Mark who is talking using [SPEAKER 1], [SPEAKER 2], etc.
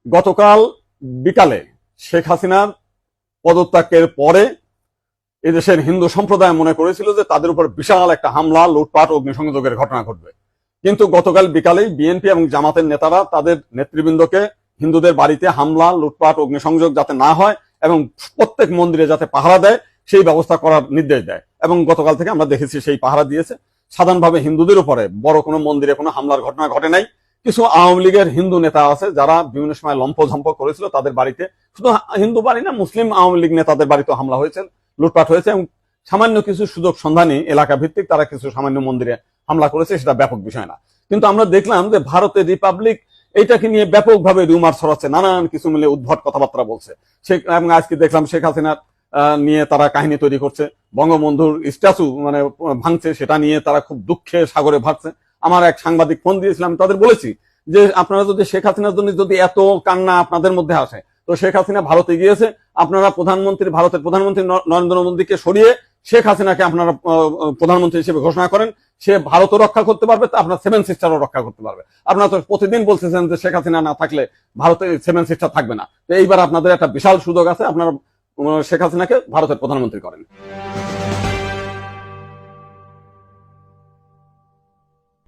[SPEAKER 1] গতকাল বিকালে শেখ হাসিনার পদত্যাগের পরে এদেশের হিন্দু সম্প্রদায় মনে করেছিল যে তাদের উপর বিশাল একটা হামলা, লুটপাট, অগ্নিসংযোগের ঘটনা ঘটবে। কিন্তু গতকাল বিকালেই বিএনপি এবং জামাতের নেতারা তাদের নেতৃবৃন্দকে হিন্দুদের বাড়িতে হামলা, লুটপাট, অগ্নিসংযোগ যাতে না হয় এবং প্রত্যেক মন্দিরে যাতে পাহারা দেয় সেই ব্যবস্থা করার নির্দেশ দেয়। এবং গতকাল থেকে আমরা দেখেছি সেই পাহারা দিয়েছে। সাধারণভাবে হিন্দুদের উপরে বড় কোনো মন্দিরে কোনো হামলার ঘটনা ঘটে নাই। কিছু আওয়ামী লীগের হিন্দু নেতা আছে যারা বিভিন্ন সময় লম্পঝম্প করেছিল, তাদের বাড়িতে, শুধু হিন্দু বাড়ি না, মুসলিম আওয়ামী লীগ নেতাদের বাড়িতে হামলা হয়েছে, লুটপাট হয়েছে এবং সামান্য কিছু সুযোগ সন্ধানী এলাকা ভিত্তিক তারা কিছু সামান্য মন্দিরে হামলা করেছে, সেটা ব্যাপক বিষয় না। কিন্তু আমরা দেখলাম যে ভারতের রিপাবলিক এইটাকে নিয়ে ব্যাপকভাবে রিউমার ছড়াচ্ছে, নানান কিছু মিলে উদ্ভট কথাবার্তা বলছে। এবং আজকে দেখলাম শেখ হাসিনার নিয়ে তারা কাহিনী তৈরি করছে, বঙ্গবন্ধুর স্ট্যাচু মানে ভাঙছে, সেটা নিয়ে তারা খুব দুঃখে সাগরে ভাসছে। আমার এক সাংবাদিক ফোন দিয়েছিলাম, তাদের বলেছি যে আপনারা যদি শেখ হাসিনার জন্য যদি এত কান্না আপনাদের মধ্যে আসে, তো শেখ হাসিনা ভারতে গিয়েছে, আপনারা ভারতের প্রধানমন্ত্রী নরেন্দ্র মোদীকে সরিয়ে শেখ হাসিনাকে আপনারা প্রধানমন্ত্রী হিসেবে ঘোষণা করেন, সে ভারতও রক্ষা করতে পারবে, তা আপনার সেভেন সিস্টারও রক্ষা করতে পারবে। আপনারা তো প্রতিদিন বলতেছেন যে শেখ হাসিনা না থাকলে ভারতে সেভেন সিস্টার থাকবে না। তো এইবার আপনাদের একটা বিশাল সুযোগ আছে, আপনারা শেখ হাসিনাকে ভারতের প্রধানমন্ত্রী করেন।